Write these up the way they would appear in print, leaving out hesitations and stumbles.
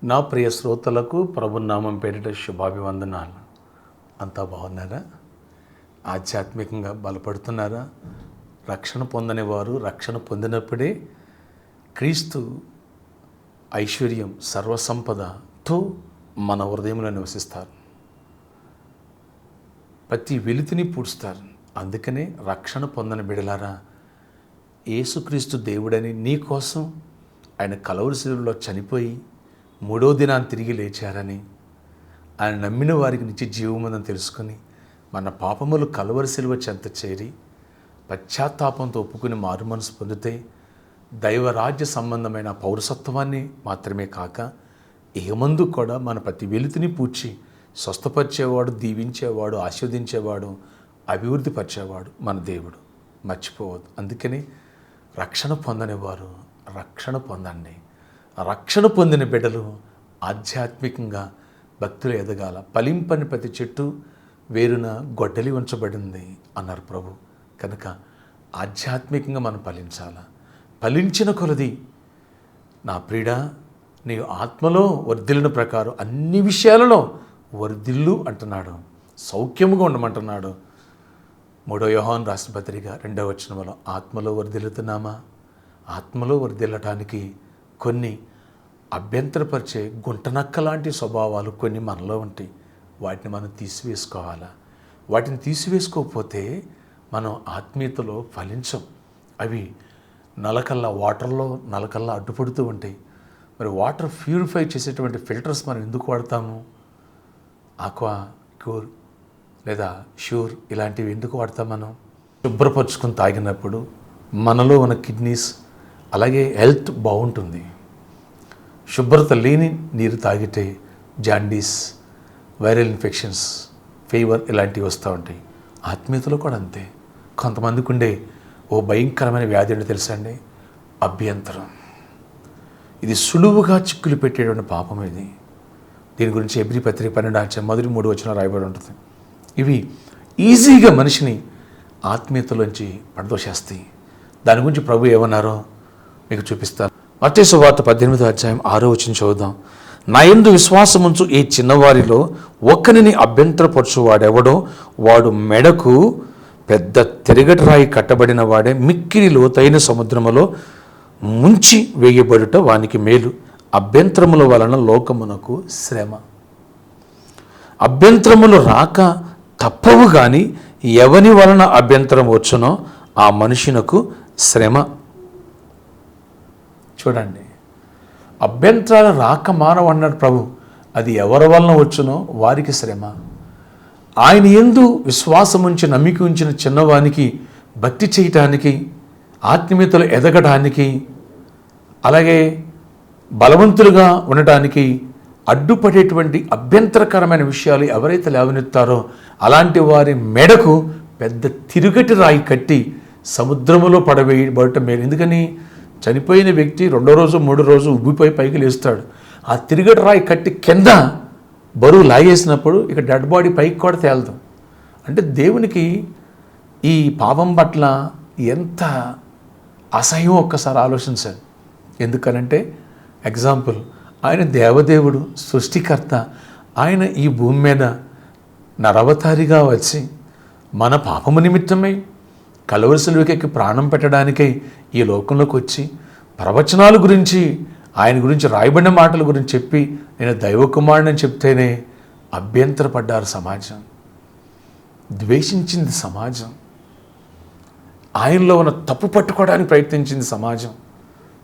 నా ప్రియ శ్రోతలకు ప్రభునామం పేరిట శుభాభివందనాలు. అంతా బాగున్నారా? ఆధ్యాత్మికంగా బలపడుతున్నారా? రక్షణ పొందని వారు రక్షణ పొందినప్పుడే క్రీస్తు ఐశ్వర్యం సర్వసంపదతో మన హృదయంలో నివసిస్తారు. ప్రతి వెలితిని పూడుస్తారు. అందుకనే రక్షణ పొందని బిడలారా, యేసుక్రీస్తు దేవుడని నీ కోసం ఆయన కలవరి శిలువలో చనిపోయి మూడో దినాన్ని తిరిగి లేచారని, ఆయన నమ్మిన వారికి నిత్య జీవముందని తెలుసుకొని మన పాపములు కలవరి శిలువ చెంత చేరి పశ్చాత్తాపంతో ఒప్పుకుని మారు మనసు పొందితే దైవరాజ్య సంబంధమైన పౌరసత్వాన్ని మాత్రమే కాక ఏమందు కూడా మన ప్రతి వెలితిని పూడ్చి స్వస్థపరిచేవాడు, దీవించేవాడు, ఆశీర్వదించేవాడు, అభివృద్ధి పరిచేవాడు మన దేవుడు. మర్చిపోవద్దు. అందుకని రక్షణ పొందని వారు రక్షణ పొందండి. రక్షణ పొందిన బిడ్డలు ఆధ్యాత్మికంగా భక్తులు ఎదగాల. ఫలింపని ప్రతి చెట్టు వేరున గొడ్డలి ఉంచబడింది అన్నారు ప్రభు. కనుక ఆధ్యాత్మికంగా మనం ఫలించాల. ఫలించిన కొలది నా ప్రియుడా, నీవు ఆత్మలో వర్ధిల్లిన ప్రకారం అన్ని విషయాలలో వర్ధిల్లు అంటున్నాడు. సౌఖ్యముగా ఉండమంటున్నాడు. 3 యోహాను రాసిన పత్రిక 2వ వచనంలో ఆత్మలో వర్ధిల్లుతున్నామా? ఆత్మలో వర్ధిల్లటానికి కొన్ని అభ్యంతరపరిచే గుంటనక్క లాంటి స్వభావాలు కొన్ని మనలో ఉంటాయి. వాటిని మనం తీసివేసుకోవాలా. వాటిని తీసివేసుకోకపోతే మనం ఆత్మీయతలో ఫలించం. అవి నలకల్లా వాటర్లో నలకల్లా అడ్డుపడుతూ ఉంటాయి. మరి వాటర్ ప్యూరిఫై చేసేటువంటి ఫిల్టర్స్ మనం ఎందుకు వాడతాము? ఆక్వా క్యూర్ లేదా ష్యూర్ ఇలాంటివి ఎందుకు వాడతాం? మనం శుభ్రపరుచుకొని తాగినప్పుడు మనలో ఉన్న కిడ్నీస్ అలాగే హెల్త్ బాగుంటుంది. శుభ్రత లేని నీరు తాగితే జాండీస్, వైరల్ ఇన్ఫెక్షన్స్, ఫీవర్ ఇలాంటివి వస్తూ ఉంటాయి. ఆత్మీయతలో కూడా అంతే. కొంతమందికి ఉండే ఓ భయంకరమైన వ్యాధి అంటే తెలుసా అండి? అభ్యంతరం. ఇది సులువుగా చిక్కులు పెట్టేటువంటి పాపం. ఇది దీని గురించి ఎబ్రీ పత్రిక 12:3 వచనం రాయబడి ఉంటుంది. ఇవి ఈజీగా మనిషిని ఆత్మీయతలోంచి పడదోసేస్తాయి. దాని గురించి ప్రభు ఏమన్నారో మీకు చూపిస్తాను. మత్తయి సువార్త 18:6 వచనం చదువుదాం. నా యందు విశ్వాసముంచు ఈ చిన్నవారిలో ఒక్కనిని అభ్యంతరపరచువాడెవడో వాడు మెడకు పెద్ద తిరగటి రాయి కట్టబడిన వాడే మిక్కిలి లోతైన సముద్రములో ముంచి వేయబడుట వానికి మేలు. అభ్యంతరముల వలన లోకమునకు శ్రమ. అభ్యంతరములు రాక తప్పవు కానీ ఎవని వలన అభ్యంతరం వచ్చునో ఆ మనుషునకు శ్రమ. చూడండి, అభ్యంతరాలు రాక మానవు అన్నాడు ప్రభు. అది ఎవరి వలన వచ్చునో వారికి శ్రమ. ఆయన యందు విశ్వాసం ఉంచి నమ్మిక ఉంచిన చిన్నవానికి భక్తి చేయటానికి, ఆత్మీయతలు ఎదగడానికి, అలాగే బలవంతులుగా ఉండటానికి అడ్డుపడేటువంటి అభ్యంతరకరమైన విషయాలు ఎవరైతే లేవనెత్తారో అలాంటి వారి మెడకు పెద్ద తిరుగటి రాయి కట్టి సముద్రములో పడవేయబడటం మేలు. ఎందుకని? చనిపోయిన వ్యక్తి 2వ రోజు 3వ రోజు ఉబ్బిపోయి పైకి లేస్తాడు. ఆ తిరుగటి రాయి కట్టి కింద బరువు లాగేసినప్పుడు ఇక డెడ్ బాడీ పైకి కూడా తేలదు. అంటే దేవునికి ఈ పాపం పట్ల ఎంత అసహ్యం ఒక్కసారి ఆలోచించాలి. ఎందుకనంటే ఎగ్జాంపుల్, ఆయన దేవదేవుడు, సృష్టికర్త. ఆయన ఈ భూమి మీద నరవతారిగా వచ్చి మన పాపము నిమిత్తమై కలువరి సిలువకెక్కి ప్రాణం పెట్టడానికై ఈ లోకంలోకి వచ్చి ప్రవచనాల గురించి, ఆయన గురించి రాయబడిన మాటల గురించి చెప్పి నేను దైవ కుమారుడని చెప్తేనే అభ్యంతరపడ్డారు సమాజం, ద్వేషించింది సమాజం, ఆయనలో ఉన్న తప్పు పట్టుకోవడానికి ప్రయత్నించింది సమాజం.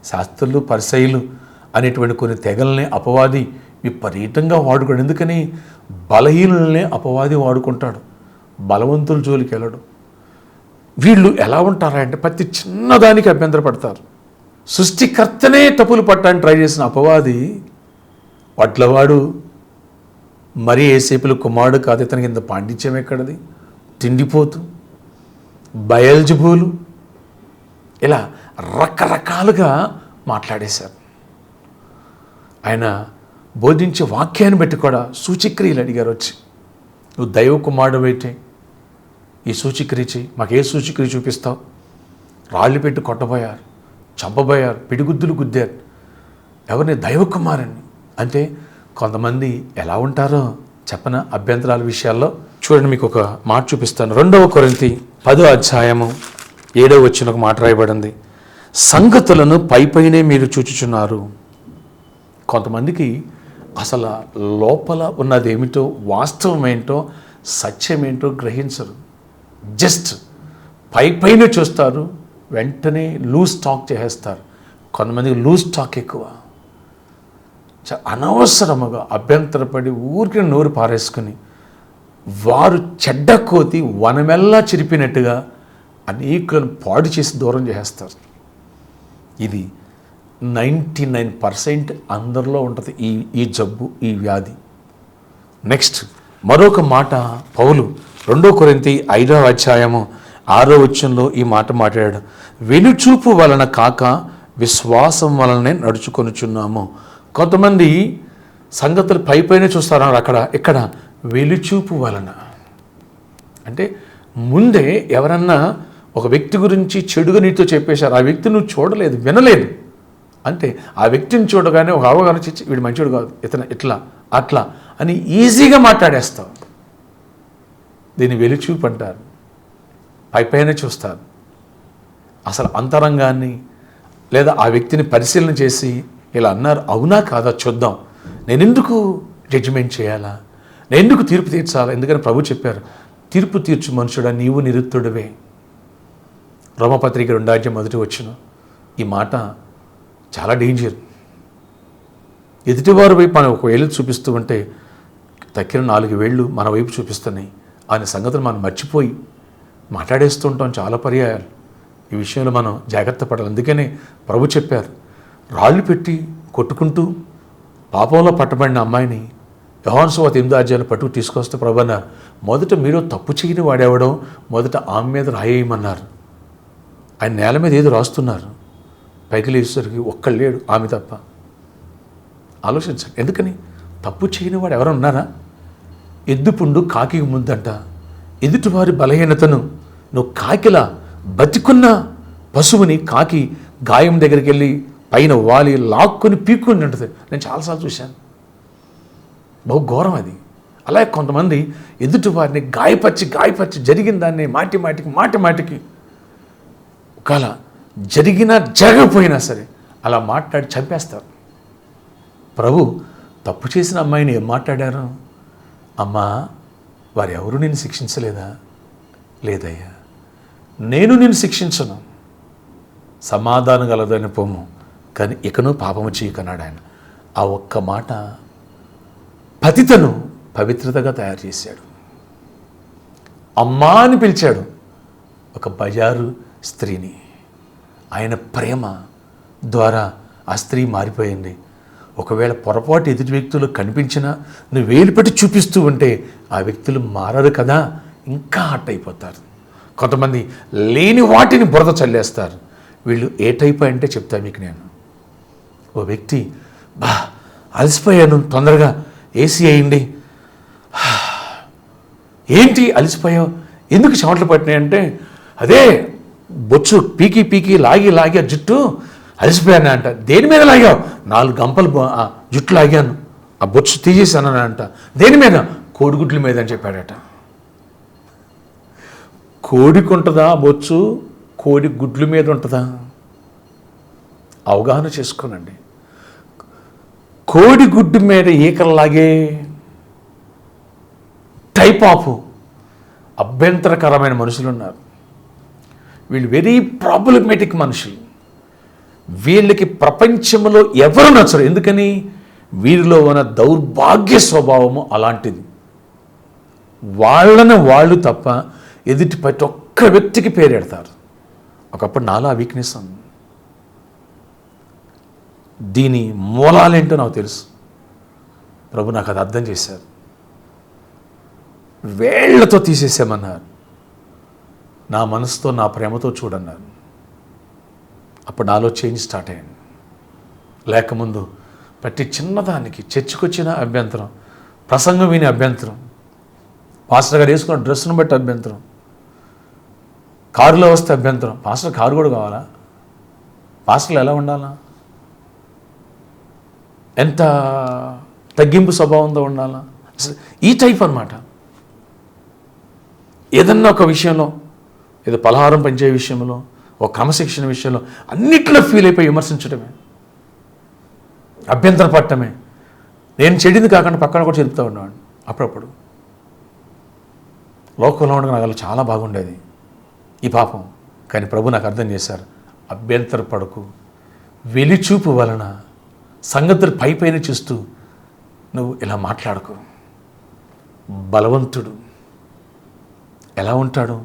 శాస్త్రులు, పరిసయ్యులు అనేటువంటి కొన్ని తెగల్ని అపవాది విపరీతంగా వాడుకోడు. ఎందుకని? బలహీనులనే అపవాది వాడుకుంటాడు, బలవంతుల జోలికి వెళ్ళడు. వీళ్ళు ఎలా ఉంటారంటే ప్రతి చిన్నదానికి అభ్యంతరపడతారు. సృష్టికర్తనే తప్పులు పట్టడానికి ట్రై చేసిన అపవాది వడ్లవాడు మరీ ఏసేపుల కుమారుడు కాదు, ఇతనికి ఇంత పాండిత్యం ఎక్కడది, తిండిపోతు, బయల్జబూలు, ఇలా రకరకాలుగా మాట్లాడేశారు. ఆయన బోధించే వాక్యాన్ని బట్టి కూడా సూచిక్రియలు అడిగారు వచ్చి, నువ్వు దైవ కుమారుడు అయితే ఈ సూచిక్రియ చెయ్యి, మాకే సూచిక్రియ చూపిస్తావు? రాళ్ళు పెట్టి కొట్టబోయారు, చంపబోయారు, పిడిగుద్దులు గుద్దారు. ఎవరిని? దైవ కుమారుని. అంటే కొంతమంది ఎలా ఉంటారో చెప్పన అభ్యంతరాల విషయాల్లో. చూడండి, మీకు ఒక మాట చూపిస్తాను. 2 కొరింథీ 10వ అధ్యాయము 7వ వచనం ఒక మాట రాయబడింది. సంగతులను పైపైనే మీరు చూచుచున్నారు. కొంతమందికి అసలు లోపల ఉన్నదేమిటో, వాస్తవమేంటో, సత్యమేంటో గ్రహించరు. జస్ట్ పైపైనే చూస్తారు, వెంటనే లూజ్ టాక్ చేసేస్తారు. కొంతమందికి లూజ్ టాక్ ఎక్కువ. అనవసరముగా అభ్యంతరపడి ఊరికి నోరు పారేసుకుని వారు చెడ్డ కోతి వనమెల్లా చిరిపినట్టుగా అనేకులను పాడు చేసి దూరం చేసేస్తారు. ఇది 99% అందరిలో ఉంటుంది ఈ జబ్బు, ఈ వ్యాధి. నెక్స్ట్ మరొక మాట పౌలు 2 కొరింథీ 5వ అధ్యాయము 6వ వచనంలో ఈ మాట మాట్లాడాడు. వెనుచూపు వలన కాక విశ్వాసం వలనే నడుచుకొనుచున్నాము. కొంతమంది సంగతులు పైపైనే చూస్తారు, ఇక్కడ వెలుచూపు వలన. అంటే ముందే ఎవరన్నా ఒక వ్యక్తి గురించి చెడుగా నీతో చెప్పేశారు, ఆ వ్యక్తి నువ్వు చూడలేదు, వినలేదు. అంటే ఆ వ్యక్తిని చూడగానే ఒక అవగాహన చేసి వీడు మంచివాడు కాదు, ఇతను ఇట్లా అట్లా అని ఈజీగా మాట్లాడేస్తావు. దీన్ని వెలుచూపు అంటారు. పైపైనే చూస్తారు. అసలు అంతరంగాన్ని లేదా ఆ వ్యక్తిని పరిశీలన చేసి ఇలా అన్నారు, అవునా కాదా చూద్దాం, నేను ఎందుకు జడ్జిమెంట్ చేయాలా, నేను ఎందుకు తీర్పు తీర్చాలా? ఎందుకని ప్రభు చెప్పారు, తీర్పు తీర్చు మనుషుడా నీవు నిరుత్తుడివే. రోమపత్రిక 2:1 ఈ మాట చాలా డేంజర్. ఎదుటివారి వైపు మనం ఒక వేలు చూపిస్తూ ఉంటే తక్కిన 4 వేళ్ళు మన వైపు చూపిస్తున్నాయి అనే సంగతులు మనం మర్చిపోయి మాట్లాడేస్తూ ఉంటాం చాలా పర్యాయాలు. ఈ విషయంలో మనం జాగ్రత్త పడాలి. అందుకనే ప్రభు చెప్పారు, రాళ్ళు పెట్టి కొట్టుకుంటూ పాపంలో పట్టబడిన అమ్మాయిని యోహాను సువార్త 8వ అధ్యాయంలో పట్టుకు తీసుకొస్తే ప్రభు అన్నారు, మొదట మీరు తప్పు చేయని వాడేవడం, మొదట ఆమె మీద రాయేయమన్నారు. ఆయన నేల మీద ఏదో రాస్తున్నారు, పైకి లేచేసరికి ఒక్కళ్ళు లేడు, ఆమె తప్ప. ఆలోచించండి, ఎందుకని? తప్పు చేయని వాడు ఎవరు ఉన్నారా? ఎద్దుపుండు కాకి ముందంట. ఎదుటివారి బలహీనతను నువ్వు కాకిలా బతికున్న పశువుని కాకి గాయం దగ్గరికి వెళ్ళి పైన వాలి లాక్కుని పీక్కుని ఉంటుంది. నేను చాలాసార్లు చూశాను. బహు ఘోరం అది. అలాగే కొంతమంది ఎదుటివారిని గాయపరిచి జరిగిన దాన్ని మాటికి ఒకవేళ జరిగినా జరగకపోయినా సరే అలా మాట్లాడి చంపేస్తారు. ప్రభు తప్పు చేసిన అమ్మాయిని ఏం మాట్లాడారు? అమ్మా, వారెవరు నిన్ను శిక్షించలేదా? లేదయ్యా, నేను నిన్ను శిక్షించను, సమాధానం కలదని పొమ్ము, కానీ ఇకను పాపము చేయకన్నాడు ఆయన. ఆ ఒక్క మాట పతితను పవిత్రతగా తయారు చేశాడు. అమ్మా అని పిలిచాడు ఒక బజారు స్త్రీని. ఆయన ప్రేమ ద్వారా ఆ స్త్రీ మారిపోయింది. ఒకవేళ పొరపాటు ఎదుటి వ్యక్తులు కనిపించినా నువ్వు వేలు పెట్టి చూపిస్తూ ఉంటే ఆ వ్యక్తులు మారరు కదా, ఇంకా హట్ అయిపోతారు. కొంతమంది లేని వాటిని బురద చల్లేస్తారు. వీళ్ళు ఏ టైప్ అంటే చెప్తా మీకు నేను. ఓ వ్యక్తి, అలసిపోయాను, తొందరగా ఏసీ వేయండి. ఏంటి అలసిపోయావు, ఎందుకు చెమటలు పట్టినాయంటే, అదే బొచ్చు పీకి లాగి ఆ జుట్టు అలసిపోయాను అంట. దేని మీద లాగావు? 4 గంపలు జుట్టు లాగాను, ఆ బొచ్చు తీసేసాను అంట. దేని మీద? కోడిగుడ్ల మీద అని చెప్పాడట. కోడికి ఉంటుందా బొచ్చు? కోడి గుడ్ల మీద ఉంటుందా? అవగాహన చేసుకోనండి. కోడి గుడ్డు మీద ఈకల్లాగే టైప్ ఆఫ్ అభ్యంతరకరమైన మనుషులు ఉన్నారు. వీళ్ళు వెరీ ప్రాబ్లమేటిక్ మనుషులు. వీళ్ళకి ప్రపంచంలో ఎవరు నచ్చరు. ఎందుకని? వీరిలో ఉన్న దౌర్భాగ్య స్వభావము అలాంటిది. వాళ్ళు తప్ప ఎదుటి ప్రతి ఒక్క వ్యక్తికి పేరెడతారు. ఒకప్పుడు నాలో ఆ వీక్నెస్ ఉంది. దీని మూలాలేంటో నాకు తెలుసు. ప్రభు నాకు అది అర్థం చేశారు. వేళ్లతో తీసేసామన్నారు. నా మనసుతో, నా ప్రేమతో చూడన్నారు. అప్పుడు నాలో చేంజ్ స్టార్ట్ అయ్యింది. లేకముందు ప్రతి చిన్నదానికి చర్చకొచ్చిన అభ్యంతరం, ప్రసంగం విని అభ్యంతరం, పాస్టర్ గారు వేసుకున్న డ్రెస్సును బట్టి అభ్యంతరం, కారులో వస్తే అభ్యంతరం. పాస్టర్ కారు కూడా కావాలా? పాస్టర్లు ఎలా ఉండాలా? ఎంత తగ్గింపు స్వభావంతో ఉండాలా, అసలు ఈ టైప్ అన్నమాట. ఏదన్నా ఒక విషయంలో, ఏదో పలహారం పంచే విషయంలో, ఒక క్రమశిక్షణ విషయంలో అన్నిట్లో ఫీల్ అయిపోయి విమర్శించడమే, అభ్యంతర పట్టడమే. నేను చెడింది కాకుండా పక్కన కూడా చెరుపుతూ ఉండేవాడిని అప్పుడప్పుడు. లోకంలో ఉండగా నాకు చాలా బాగుండేది ఈ పాపం. కానీ ప్రభు నాకు అర్థం చేశారు, అభ్యంతర పడకు, వెలిచూపు వలన సంగతులు పైపైన చూస్తూ నువ్వు ఇలా మాట్లాడకు. బలవంతుడు ఎలా ఉంటాడు?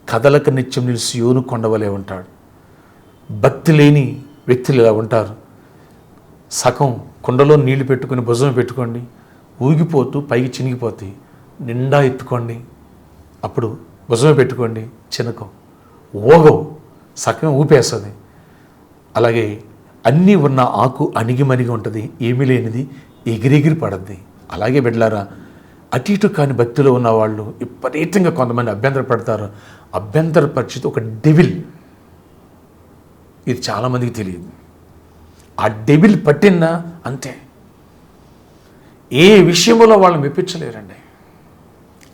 కదలక నిత్యం నిలిచి సియోను కొండవలే ఉంటాడు. భక్తి లేని వ్యక్తులు ఇలా ఉంటారు. సగం కుండలో నీళ్లు పెట్టుకుని భుజం పెట్టుకోండి, ఊగిపోతూ పైకి చినిగిపోతాయి. నిండా ఎత్తుకోండి, అప్పుడు భుజం పెట్టుకోండి, చినకం ఓగవు, సగం ఊపేస్తుంది. అలాగే అన్నీ ఉన్న ఆకు అణిగిమణిగి ఉంటుంది, ఏమీ లేనిది ఎగిరెగిరి పడద్ది. అలాగే బిడ్డలారా, అటు ఇటు కాని భక్తిలో ఉన్న వాళ్ళు విపరీతంగా కొంతమంది అభ్యంతర పడతారు. అభ్యంతర పరిస్థితి ఒక డెవిల్, ఇది చాలామందికి తెలియదు. ఆ డెవిల్ పట్టిందా అంతే, ఏ విషయంలో వాళ్ళు మెప్పించలేరండి.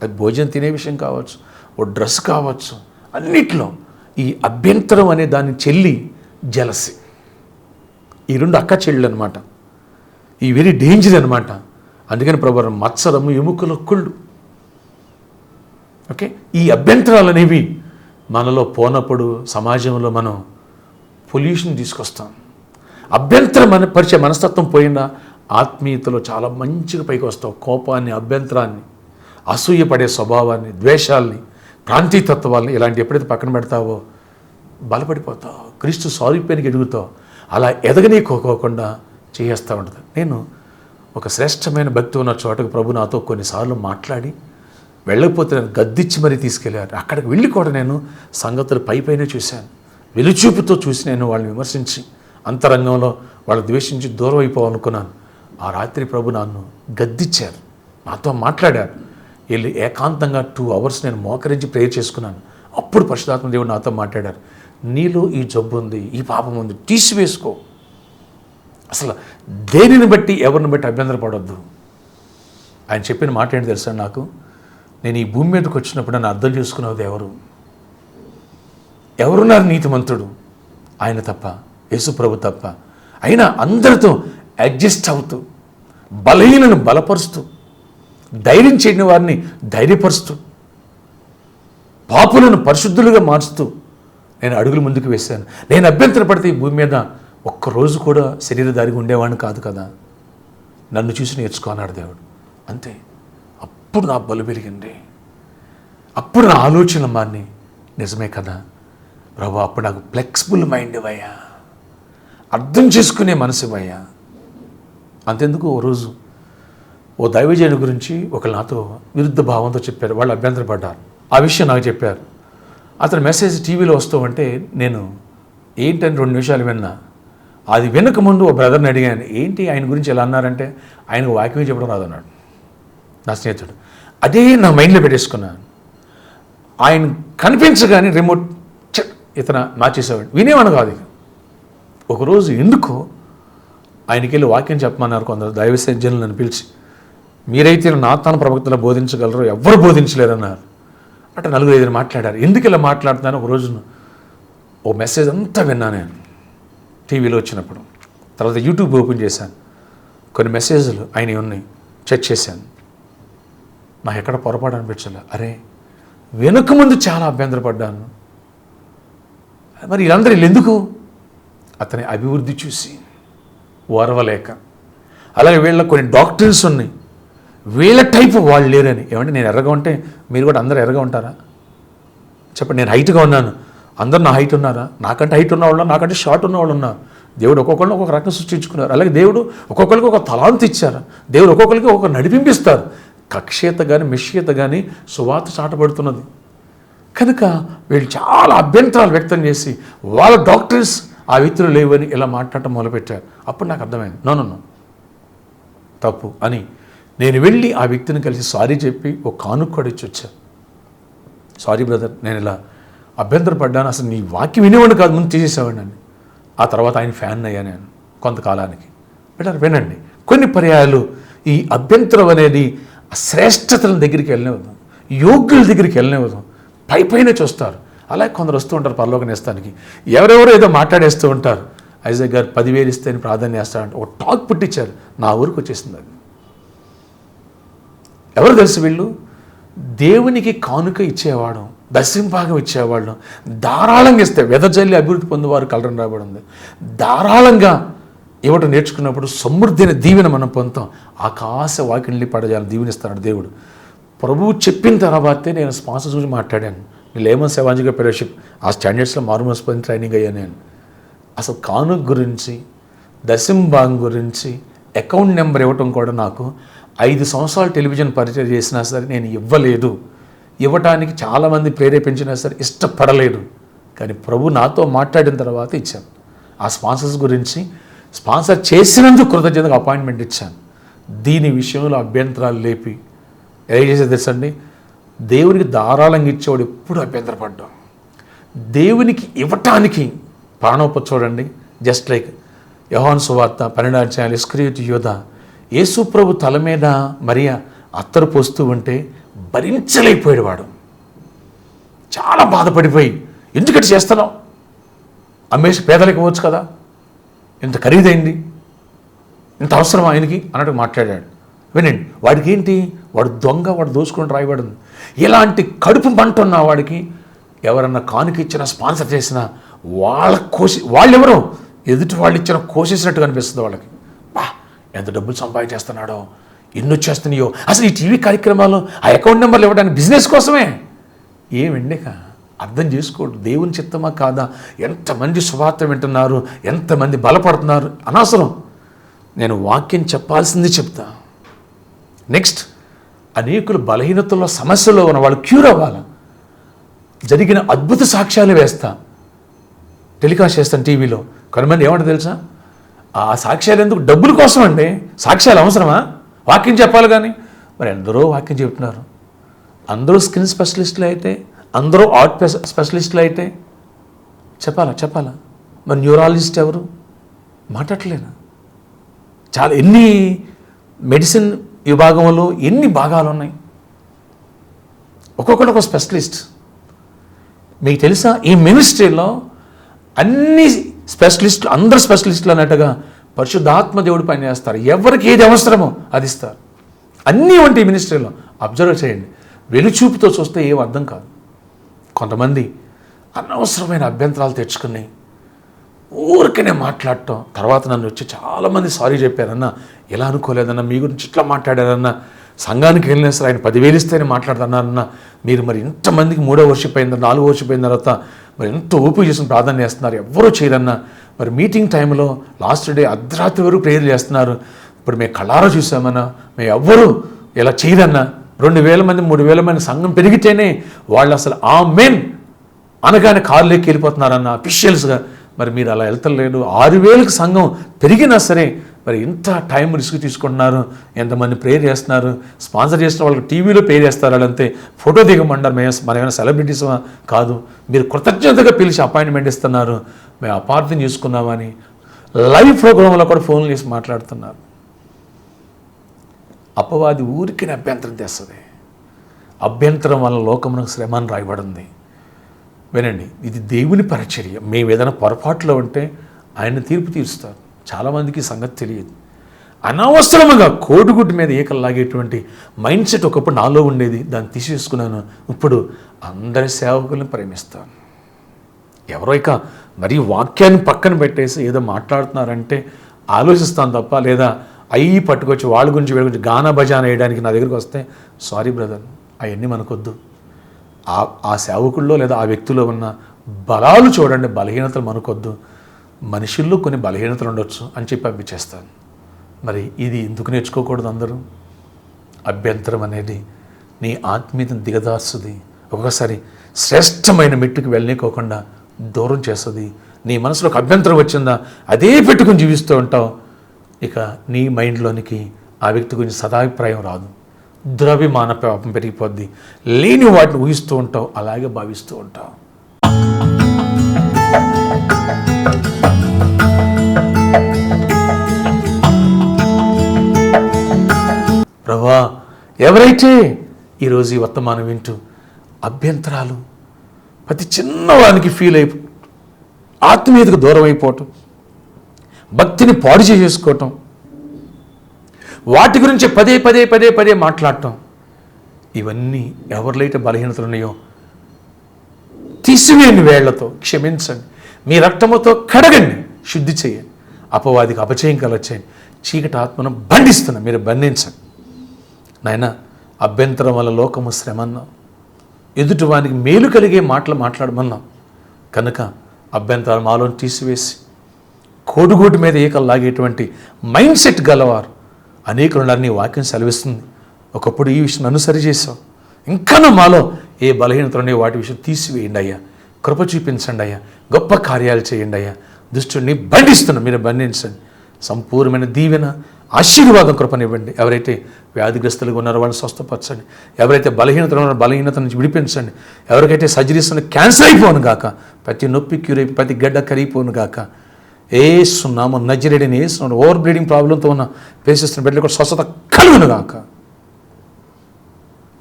అది భోజనం తినే విషయం కావచ్చు, ఓ డ్రెస్ కావచ్చు, అన్నిట్లో ఈ అభ్యంతరం అనే దాన్ని చెల్లి జలసి, ఈ రెండు అక్క చెల్లెలు అనమాట. ఈ వెరీ డేంజర్ అనమాట. అందుకని ప్రభు మత్సరము ఎముకల కుళ్ళు. ఓకే, ఈ అభ్యంతరాలు అనేవి మనలో పోనప్పుడు సమాజంలో మనం పొల్యూషన్ తీసుకొస్తాం. అభ్యంతరం పరిచే మనస్తత్వం పోయినా ఆత్మీయతలో చాలా మంచిగా పైకి వస్తావు. కోపాన్ని, అభ్యంతరాన్ని, అసూయపడే స్వభావాన్ని, ద్వేషాల్ని, ప్రాంతీయతత్వాల్ని ఇలాంటి ఎప్పుడైతే పక్కన పెడతావో బలపడిపోతావు, క్రీస్తు స్వరూపానికి ఎదుగుతావు. అలా ఎదగనీకోకుండా చేస్తూ ఉంటుంది. నేను ఒక శ్రేష్టమైన భక్తి ఉన్న చోటకు ప్రభు నాతో కొన్నిసార్లు మాట్లాడి వెళ్ళకపోతే నేను గద్దిచ్చి మరీ తీసుకెళ్ళారు. అక్కడికి వెళ్ళి కూడా నేను సంగతులు పైపైనే చూశాను, వెలుచూపుతో చూసి నేను వాళ్ళని విమర్శించి అంతరంగంలో వాళ్ళు ద్వేషించి దూరం అయిపోవాలనుకున్నాను. ఆ రాత్రి ప్రభు నన్ను గద్దిచ్చారు, నాతో మాట్లాడారు. వెళ్ళి ఏకాంతంగా 2 hours నేను మోకరించి ప్రేయర్ చేసుకున్నాను. అప్పుడు పరిశుద్ధాత్మ దేవుడు నాతో మాట్లాడారు, నీలో ఈ జబ్బు ఉంది, ఈ పాపం ఉంది, తీసివేసుకో. అసలు దేనిని బట్టి ఎవరిని బట్టి అభ్యంతర పడొద్దు. ఆయన చెప్పిన మాట ఏంటి తెలుసా నాకు? నేను ఈ భూమి మీదకి వచ్చినప్పుడు నన్ను అర్థం చేసుకున్నది ఎవరున్నారు? నీతిమంతుడు ఆయన తప్ప, యేసు ప్రభు తప్ప. అయినా అందరితో అడ్జస్ట్ అవుతూ, బలహీనను బలపరుస్తూ, ధైర్యం చేయని వారిని ధైర్యపరుస్తూ, పాపులను పరిశుద్ధులుగా మార్చుతూ నేను అడుగులు ముందుకు వేశాను. నేను అభ్యంతర పడితే ఈ భూమి మీద ఒక్కరోజు కూడా శరీరధారిగా ఉండేవాడిని కాదు కదా. నన్ను చూసి నేర్చుకో అన్నాడు దేవుడు. అంతే. అప్పుడు నా బలు పెరిగింది, అప్పుడు నా ఆలోచనలు మారిని. నిజమే కదా ప్రభు, అప్పుడు నాకు ఫ్లెక్సిబుల్ మైండ్ ఇవ్వయ్యా, అర్థం చేసుకునే మనసు ఇవ్వయ్యా. అంతెందుకు ఓ రోజు ఓ దైవజనుడి గురించి ఒకరు నాతో విరుద్ధ భావంతో చెప్పారు. వాళ్ళు అభ్యంతర పడ్డారు. ఆ విషయం నాకు చెప్పారు. అతను మెసేజ్ టీవీలో వస్తూ ఉంటే నేను ఏంటని 2 నిమిషాలు విన్నా. అది వినక ముందు ఓ బ్రదర్ని అడిగాను, ఏంటి ఆయన గురించి ఎలా అన్నారంటే, ఆయనకు వాక్యం చెప్పడం రాదన్నాడు నా స్నేహితుడు. అదే నా మైండ్లో పెట్టేసుకున్నాను. ఆయన కనిపించగానే రిమోట్ ఇతను మార్చేసేవాడు, వినేవాడు కాదు. ఒకరోజు ఎందుకో ఆయనకి వెళ్ళి వాక్యం చెప్పమన్నారు కొందరు దైవసేవకులను నన్ను పిలిచి. మీరైతే నాతాను ప్రవక్తలు బోధించగలరు, ఎవ్వరు బోధించలేరన్నారు. అంటే 4-5 మాట్లాడారు. ఎందుకు ఇలా మాట్లాడుతున్నాను? ఒక రోజు ఓ మెసేజ్ అంతా విన్నా నేను టీవీలో వచ్చినప్పుడు. తర్వాత యూట్యూబ్ ఓపెన్ చేశాను, కొన్ని మెసేజ్లు ఆయన ఉన్నాయి, చెక్ చేశాను. నాకు ఎక్కడ పొరపాటు అనిపించలే. అరే వెనుక ముందు చాలా అభ్యంతరపడ్డాను, మరి వీళ్ళందరూ ఎందుకు? అతని అభివృద్ధి చూసి ఓర్వలేక. అలాగే వీళ్ళ కొన్ని డాక్టర్స్ ఉన్నాయి, వీళ్ళ టైపు వాళ్ళు లేరని. ఏమంటే నేను ఎర్రగా ఉంటే మీరు కూడా అందరూ ఎర్రగా ఉంటారా? చెప్పండి. నేను హైట్గా ఉన్నాను, అందరూ నా హైట్ ఉన్నారా? నాకంటే హైట్ ఉన్నవాళ్ళు, నాకంటే షార్ట్ ఉన్నవాళ్ళు ఉన్నారు. దేవుడు ఒక్కొక్కరిని ఒక్కొక్క రకం సృష్టించుకున్నారు. అలాగే దేవుడు ఒక్కొక్కరికి ఒక తలాంతు ఇచ్చారు. దేవుడు ఒక్కొక్కరికి ఒక నడిపింపిస్తారు. కక్షేత కానీ మిష్యత కానీ సువార్త చాటబడుతున్నది కనుక వీళ్ళు చాలా అభ్యంతరాలు వ్యక్తం చేసి వాళ్ళ డాక్టర్స్ ఆ వ్యక్తులు లేవని ఇలా మాట్లాడటం మొదలుపెట్టారు. అప్పుడు నాకు అర్థమైంది, నో తప్పు అని. నేను వెళ్ళి ఆ వ్యక్తిని కలిసి సారీ చెప్పి ఒక కానుక్కోడి ఇచ్చి వచ్చాను. సారీ బ్రదర్, నేను ఇలా అభ్యంతరపడ్డాను, అసలు నీ వాక్యం వినేవాడిని కాదు, ముందు తీసేసేవాడిని అని. ఆ తర్వాత ఆయన ఫ్యాన్ అయ్యా నేను కొంతకాలానికి. బెటర్ వినండి, కొన్ని పర్యాయాలు ఈ అభ్యంతరం అనేది శ్రేష్టతల దగ్గరికి వెళ్ళనివ్వదు, యోగ్యుల దగ్గరికి వెళ్ళనివ్వదు, పైపైనే చూస్తారు. అలాగే కొందరు వస్తూ ఉంటారు పరలోక నేస్తానికి, ఎవరెవరో ఏదో మాట్లాడేస్తూ ఉంటారు. ఐజాక్ గారు 10,000 ఇస్తే ప్రార్థన చేస్తారంటే ఒక టాక్ పుట్టించారు, నా ఊరికి వచ్చేసింది అది. ఎవరు తెలుసు వీళ్ళు? దేవునికి కానుక ఇచ్చేవాడు, దశంభాగం ఇచ్చేవాళ్ళు, ధారాళంగా ఇస్తే వెదజల్లి అభివృద్ధి పొందేవారు కలరని రాబడింది. ధారాళంగా ఇవ్వటం నేర్చుకున్నప్పుడు సమృద్ధి దీవెన మనం పొందుతాం. ఆకాశ వాకిళ్ళని పడజాలని దీవెనిస్తాడు దేవుడు. ప్రభువు చెప్పిన తర్వాతే నేను స్పాన్సర్స్ గురించి మాట్లాడాను. నేను లేమన్ సెవాంజిగా ఫెలోషిప్ ఆ స్టాండర్డ్స్లో మారుమోసిపోయిన ట్రైనింగ్ అయ్యాను నేను. అసలు కానుక గురించి, దశంభాగం గురించి, అకౌంట్ నెంబర్ ఇవ్వటం కూడా నాకు 5 సంవత్సరాలు టెలివిజన్ పరిచయం చేసినా సరే నేను ఇవ్వలేదు. ఇవ్వటానికి చాలామంది ప్రేరేపించినా సరే ఇష్టపడలేదు. కానీ ప్రభు నాతో మాట్లాడిన తర్వాత ఇచ్చాను. ఆ స్పాన్సర్స్ గురించి, స్పాన్సర్ చేసినందుకు కృతజ్ఞతగా అపాయింట్మెంట్ ఇచ్చాను. దీని విషయంలో అభ్యంతరాలు లేపి ఏం చేసేది తెలుసండి, దేవునికి ధారాళంగా ఇచ్చేవాడు ఎప్పుడు అభ్యంతరపడ్డాం. దేవునికి ఇవ్వటానికి ప్రాణోప చూడండి. జస్ట్ లైక్ యోహాను సువార్త 12వ అధ్యాయం ఇస్కరియోతు యూదా యేసు ప్రభు తల మీద మరియా అత్తరు పోస్తూ ఉంటే భరించలేకపోయాడు వాడు. చాలా బాధపడిపోయి, ఎందుకంటే చేస్తున్నావు, అమ్మేసి పేదలకు ఇవ్వచ్చు కదా, ఇంత ఖరీదైంది, ఇంత అవసరం ఆయనకి అన్నట్టు మాట్లాడాడు. వినండి, వాడికి ఏంటి, వాడు దొంగ, వాడు దోచుకుని రాయబడింది. ఇలాంటి కడుపు మంట ఉన్న వాడికి ఎవరన్నా కానుక ఇచ్చినా స్పాన్సర్ చేసినా వాళ్ళెవరో ఎదుటి వాళ్ళు ఇచ్చిన కోసేసినట్టు అనిపిస్తుంది వాళ్ళకి. బా ఎంత డబ్బులు సంపాదించేస్తున్నాడో, ఎన్ని వచ్చేస్తున్నాయో. అసలు ఈ టీవీ కార్యక్రమాలు ఆ అకౌంట్ నెంబర్లు ఇవ్వడానికి బిజినెస్ కోసమే. ఏమండిక అర్థం చేసుకోండి, దేవుని చిత్తమా కాదా, ఎంతమంది సువార్త వింటున్నారు, ఎంతమంది బలపడుతున్నారు అనవసరం. నేను వాక్యం చెప్పాల్సింది చెప్తా. నెక్స్ట్, అనేకులు బలహీనతల్లో సమస్యలో ఉన్న వాళ్ళు క్యూర్ అవ్వాలి. జరిగిన అద్భుత సాక్ష్యాలు వేస్తా, టెలికాస్ట్ చేస్తాను టీవీలో. కొంతమంది ఏమంటారు తెలుసా, ఆ సాక్ష్యాలు ఎందుకు, డబ్బుల కోసం అండి. సాక్ష్యాలు అవసరమా? వాక్యం చెప్పాలి కానీ. మరి ఎందరో వాక్యం చెప్తున్నారు. అందరూ స్కిన్ స్పెషలిస్టులు అయితే, అందరూ ఆర్ట్ స్పెషలిస్టులు అయితే చెప్పాలా? మరి న్యూరాలజిస్ట్ ఎవరు మాట్లాడలేనా? చాలా ఎన్ని మెడిసిన్ విభాగంలో ఎన్ని భాగాలు ఉన్నాయి, ఒక్కొక్కటి ఒక స్పెషలిస్ట్. మీకు తెలుసా, ఈ మినిస్ట్రీలో అన్ని స్పెషలిస్టులు, అందరు స్పెషలిస్టులు అన్నట్టుగా పరిశుద్ధాత్మ దేవుడు పనిచేస్తారు. ఎవరికి ఏది అవసరమో అది ఇస్తారు. అన్నీ వంటి మినిస్ట్రీలో అబ్జర్వ్ చేయండి. వెలుచూపుతో చూస్తే ఏం అర్థం కాదు. కొంతమంది అనవసరమైన అభ్యంతరాలు తెచ్చుకుని ఊరికనే మాట్లాడటం, తర్వాత నన్ను వచ్చి చాలామంది సారీ చెప్పారన్నా, ఎలా అనుకోలేదన్నా, మీ గురించి ఇట్లా మాట్లాడారన్నా, సంఘానికి వెళ్ళినా సరే ఆయన 10,000 ఇస్తేనే మాట్లాడుతున్నారన్నా, మీరు మరి ఇంతమందికి 3వ వర్షిప్ అయింది, 4వ వర్షిప్ అయిన తర్వాత మరి ఎంతో ఓపిక చేసుకుని ప్రార్థన చేస్తున్నారు, ఎవరూ చేయరన్నా. మరి మీటింగ్ టైంలో లాస్ట్ డే అర్ధరాత్రి వరకు ప్రేయర్ చేస్తున్నారు, ఇప్పుడు మేము కళ్ళారా చూసామన్నా, మేము ఎవ్వరూ ఇలా చేయరన్నా. 2,000 మంది 3,000 మంది సంఘం పెరిగితేనే వాళ్ళు అసలు ఆమేన్ అనగానే కారులోకి వెళ్ళిపోతున్నారన్న అఫీషియల్స్గా. మరి మీరు అలా వెళ్తలేడు. 6,000కి సంఘం పెరిగినా సరే మరి ఇంత టైం రిస్క్ తీసుకుంటున్నారు, ఎంతమంది ప్రేయర్ చేస్తున్నారు, స్పాన్సర్ చేసిన వాళ్ళకి టీవీలో ప్రేయర్ చేస్తారు, వాళ్ళంతే ఫోటో దిగమంటారు. మనం ఏమైనా సెలబ్రిటీసమా? కాదు. మీరు కృతజ్ఞతగా పిలిచి అపాయింట్మెంట్ ఇస్తున్నారు, మేము అపార్థం చేసుకున్నామని లైవ్ ప్రోగ్రాంలో కూడా ఫోన్లు చేసి మాట్లాడుతున్నారు. అపవాది ఊరికి అభ్యంతరం తెస్తుంది. అభ్యంతరం వల్ల లోకమునకు శ్రమ అని రాయబడింది. వినండి, ఇది దేవుని పరిచర్య. మేము ఏదైనా పొరపాట్లో ఉంటే ఆయన తీర్పు తీరుస్తారు. చాలామందికి సంగతి తెలియదు. అనవసరముగా కోడిగుడ్డు మీద ఈకలు లాగేటువంటి మైండ్ సెట్ ఒకప్పుడు నాలో ఉండేది, దాన్ని తీసేసుకున్నాను. ఇప్పుడు అందరి సేవకులను ప్రేమిస్తాను. ఎవరో ఇక మరీ వాక్యాన్ని పక్కన పెట్టేసి ఏదో మాట్లాడుతున్నారంటే ఆలోచిస్తాను తప్ప, లేదా అయ్యి పట్టుకొచ్చి వాళ్ళ గురించి వీళ్ళ గురించి గానా భజాన వేయడానికి నా దగ్గరికి వస్తే సారీ బ్రదర్, అవన్నీ మనకొద్దు. ఆ సేవకుల్లో లేదా ఆ వ్యక్తిలో ఉన్న బలాలు చూడండి, బలహీనతలు మనకొద్దు. మనుషుల్లో కొన్ని బలహీనతలు ఉండొచ్చు అని చెప్పి పంపించేస్తాను. మరి ఇది ఎందుకు నేర్చుకోకూడదు అందరూ? అభ్యంతరం అనేది నీ ఆత్మీయతను దిగదార్చుది. ఒక్కొక్కసారి శ్రేష్టమైన మెట్టుకు వెళ్ళనీకోకుండా దూరం చేస్తుంది. నీ మనసులో ఒక అభ్యంతరం వచ్చిందా, అదే పెట్టుకుని జీవిస్తూ ఉంటావు. ఇక నీ మైండ్లోనికి ఆ వ్యక్తి గురించి సదాభిప్రాయం రాదు. ద్రవ్యమాన పాపం పెరిగిపోద్ది. లేని వాటిని ఊహిస్తూ ఉంటావు, అలాగే భావిస్తూ ఉంటావు. ప్రభువా, ఎవరైతే ఈరోజు ఈ వర్తమానం వింటూ అభ్యంతరాలు, ప్రతి చిన్నవానికి ఫీల్ అయిపో, ఆత్మీయతకు దూరం అయిపోవటం, భక్తిని పాడు చేసుకోవటం, వాటి గురించి పదే పదే పదే పదే మాట్లాడటం, ఇవన్నీ ఎవరిలైతే బలహీనతలు ఉన్నాయో తీసివేయండి, వేళ్లతో క్షమించండి, మీ రక్తముతో కడగండి, శుద్ధి చేయండి, అపవాదికి అపచయం కలగచేయండి. చీకటి ఆత్మను బంధిస్తున్నా, మీరు బంధించండి నాయన. అభ్యంతరం వల్ల లోకము శ్రమన్నాం, ఎదుటివానికి మేలు కలిగే మాటలు మాట్లాడమన్నాం కనుక అభ్యంతరాలు మాలో తీసివేసి కోడుగోటు మీద ఏకలు లాగేటువంటి మైండ్ సెట్ గలవారు అనేకులు నీ వాక్యం సెలవిస్తుంది. ఒకప్పుడు ఈ విషయం అనుసరి చేసావు, ఇంకా మాలో ఏ బలహీనతలు వాటి విషయం తీసివేయండి అయ్యా, కృప చూపించండి అయ్యా, గొప్ప కార్యాలు చేయండి అయ్యా. దుష్టుడిని బంధిస్తున్నా, మీరు బంధించండి. సంపూర్ణమైన దీవెన, ఆశీర్వాదం కృపనివ్వండి. ఎవరైతే వ్యాధిగ్రస్తులుగా ఉన్నారో వాళ్ళని స్వస్థపరచండి. ఎవరైతే బలహీనతలు ఉన్నారో బలహీనత నుంచి విడిపించండి. ఎవరికైతే సర్జరీస్ క్యాన్సర్ అయిపోను గాక, ప్రతి నొప్పి క్యూర్ అయిపోయి ప్రతి గడ్డ కరిగిపోను గాక. ఏసునామం నజరేయుడైన యేసు ఓవర్ బ్లీడింగ్ ప్రాబ్లంతో ఉన్న పేషెంట్స్ బిడ్డలు కూడా స్వస్థత కలుగును గాక.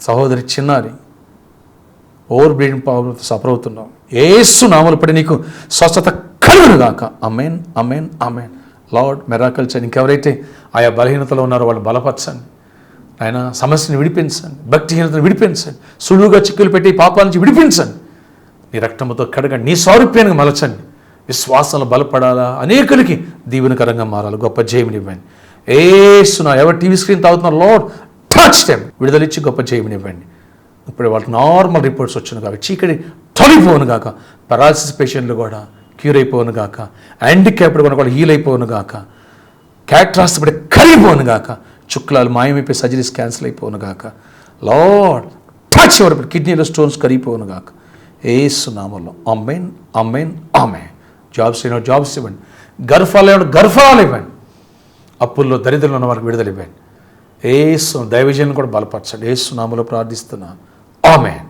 సహోదరి చిన్నారి ఓవర్ బ్లీడింగ్ ప్రాబ్లంతో సఫర్ అవుతున్నాం, ఏసునామములో పడి నీకు స్వస్థత కలుగును గాక. అమేన్, అమేన్, అమేన్. లార్డ్ మెరాకల్ చేయండి. ఇంకెవరైతే ఆయా బలహీనతలో ఉన్నారో వాళ్ళు బలపరచండి ఆయన, సమస్యను విడిపించండి, భక్తిహీనతను విడిపించండి, సులువుగా చిక్కులు పెట్టి పాపాల నుంచి విడిపించండి, నీ రక్తముతో కడగండి, నీ సారూప్యానికి మలచండి. విశ్వాసంలో బలపడాలా, అనేకులకి దీవెనకరంగా మారాలి, గొప్ప జయమునివ్వండి. ఏసునా ఎవరు టీవీ స్క్రీన్ తాగుతున్నారు, లార్డ్ టచ్ దెమ్, విడుదలిచ్చి గొప్ప జయమునివ్వండి. ఇప్పుడు వాళ్ళకి నార్మల్ రిపోర్ట్స్ వచ్చును కాక, చీకటి తొలిపోను గాక, పెరాలసిస్ పేషెంట్లు కూడా క్యూర్ అయిపోను గాక, హ్యాండిక్యాప్డ్ కూడా హీల్ అయిపోను గాక, క్యాట్రాక్ట్ పడి కరిగిపోను గాక, చుక్లాలు మాయమైపోయి సర్జరీస్ క్యాన్సిల్ అయిపోను గాక. లార్డ్ టచ్ ఎవరు కిడ్నీలో స్టోన్స్ కరిగిపోను గాక. యేసు నామములో ఆమేన్, ఆమేన్, ఆమేన్. జాబ్స్ అయిన జాబ్స్ ఇవ్వండి, గర్భాలు ఏమైనా గర్భాలు ఇవ్వండి, అప్పుల్లో దరిద్రంలో ఉన్న వారికి విడుదల ఇవ్వండి. యేసు దైవజనులను కూడా బలపరచండి. యేసు నామములో ప్రార్థిస్తున్నాను, ఆమేన్.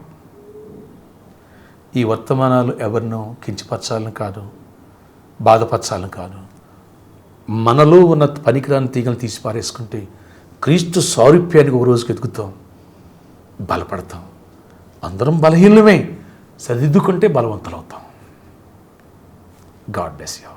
ఈ వర్తమానాలు ఎవరినో కించపరచాలని కాదు, బాధపరచాలని కాదు, మనలో ఉన్న పనికిరాని తీగలను తీసి పారేసుకుంటే క్రీస్తు సారూప్యానికి ఒక రోజుకి ఎదుగుతాం, బలపడతాం. అందరం బలహీనమే, సరిదిద్దుకుంటే బలవంతులవుతాం. God bless you.